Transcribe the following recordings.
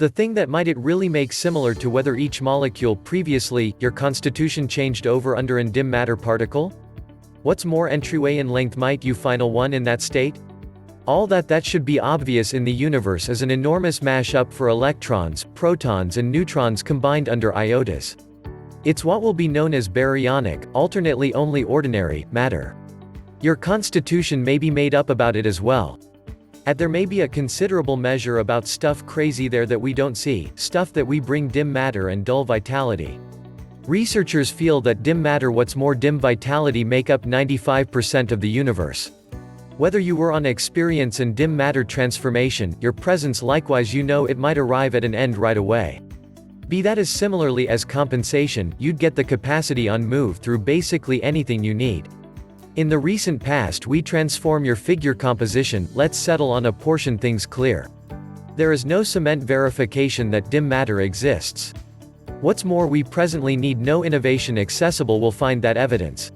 The thing that might it really make similar to whether each molecule previously, your constitution changed over under an dim matter particle? What's more entryway in length might you final one in that state? All that should be obvious in the universe is an enormous mash-up for electrons, protons and neutrons combined under iotas. It's what will be known as baryonic, alternately only ordinary, matter. Your constitution may be made up about it as well. There may be a considerable measure about stuff crazy there that we don't see, stuff that we bring dim matter and dull vitality. Researchers feel that dim matter what's more dim vitality make up 95% of the universe. Whether you were on experience and dim matter transformation, your presence likewise it might arrive at an end right away. Be that as similarly as compensation, you'd get the capacity on move through basically anything you need. In the recent past we transform your figure composition, let's settle on a portion things clear. There is no cement verification that dim matter exists. What's more we presently need no innovation accessible will find that evidence.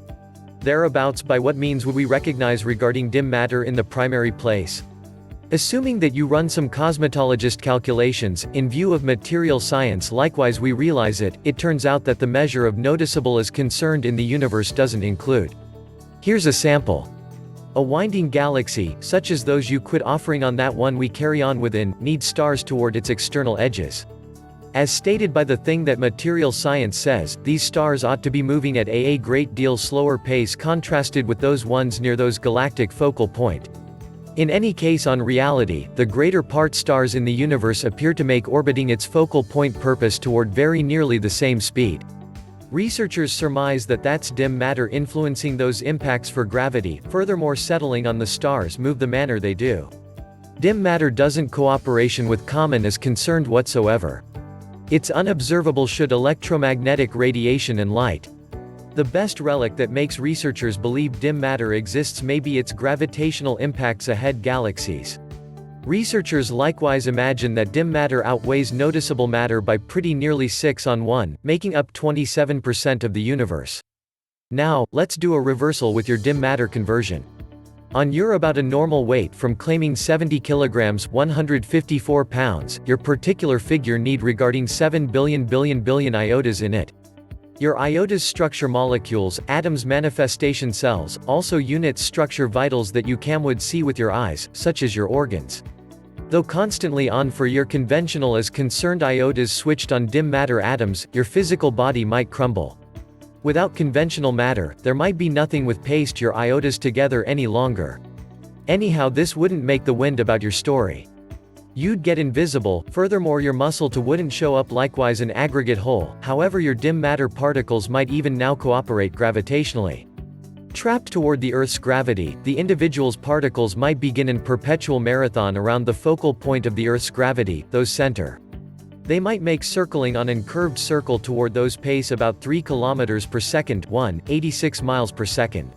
Thereabouts by what means would we recognize regarding dim matter in the primary place? Assuming that you run some cosmetologist calculations, in view of material science likewise we realize it turns out that the measure of noticeable is concerned in the universe doesn't include. Here's a sample. A winding galaxy, such as those you quit offering on that one we carry on within, needs stars toward its external edges. As stated by the thing that material science says, these stars ought to be moving at a great deal slower pace contrasted with those ones near those galactic focal point. In any case on reality, the greater part stars in the universe appear to make orbiting its focal point purpose toward very nearly the same speed. Researchers surmise that that's dim matter influencing those impacts for gravity, furthermore settling on the stars move the manner they do. Dim matter doesn't cooperation with common is concerned whatsoever. It's unobservable should electromagnetic radiation and light. The best relic that makes researchers believe dim matter exists may be its gravitational impacts ahead galaxies. Researchers likewise imagine that dim matter outweighs noticeable matter by pretty nearly 6-1, making up 27% of the universe. Now, let's do a reversal with your dim matter conversion. On your about a normal weight from claiming 70 kilograms 154 pounds, your particular figure need regarding 7 billion iotas in it. Your iotas structure molecules, atoms manifestation cells, also units structure vitals that you would see with your eyes, such as your organs. Though constantly on for your conventional as concerned iotas switched on dim matter atoms, your physical body might crumble. Without conventional matter, there might be nothing with paste your iotas together any longer. Anyhow this wouldn't make the wind about your story. You'd get invisible, furthermore your muscle wouldn't show up likewise an aggregate whole, however your dim matter particles might even now cooperate gravitationally. Trapped toward the Earth's gravity, the individual's particles might begin an perpetual marathon around the focal point of the Earth's gravity, those center. They might make circling on an curved circle toward those pace about 3 kilometers per second, 86 miles per second.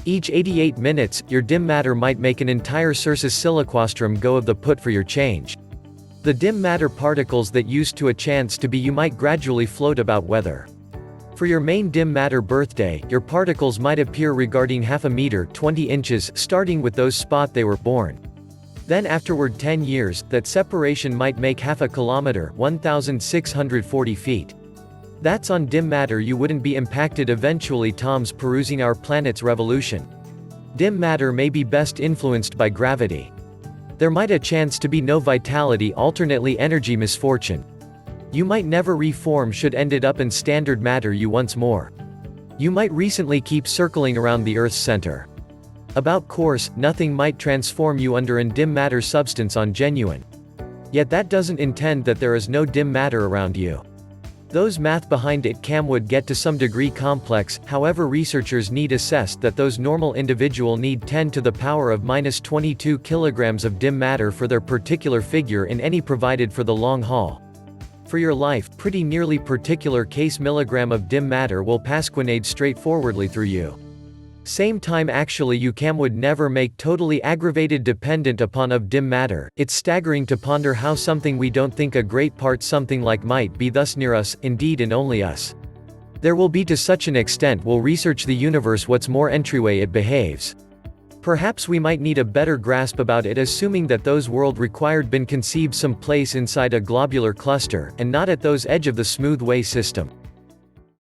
Each 88 minutes, your dim matter might make an entire Cirrus Siliquastrum go of the put for your change. The dim matter particles that used to a chance to be you might gradually float about weather. For your main dim matter birthday, your particles might appear regarding half a meter 20 inches starting with those spot they were born. Then afterward 10 years, that separation might make half a kilometer 1,640 feet. That's on dim matter you wouldn't be impacted eventually Tom's perusing our planet's revolution. Dim matter may be best influenced by gravity. There might a chance to be no vitality alternately energy misfortune. You might never reform should ended up in standard matter you once more. You might recently keep circling around the Earth's center. About course, nothing might transform you under an dim matter substance on genuine. Yet that doesn't intend that there is no dim matter around you. Those math behind it would get to some degree complex, however researchers need assessed that those normal individual need 10 to the power of minus 22 kilograms of dim matter for their particular figure in any provided for the long haul. For your life, pretty nearly particular case milligram of dim matter will pasquinade straightforwardly through you. Same time actually you would never make totally aggravated dependent upon of dim matter. It's staggering to ponder how something we don't think a great part something like might be thus near us, indeed and only us. There will be to such an extent will research the universe what's more entryway it behaves. Perhaps we might need a better grasp about it, assuming that those world required been conceived some place inside a globular cluster, and not at those edge of the smooth way system.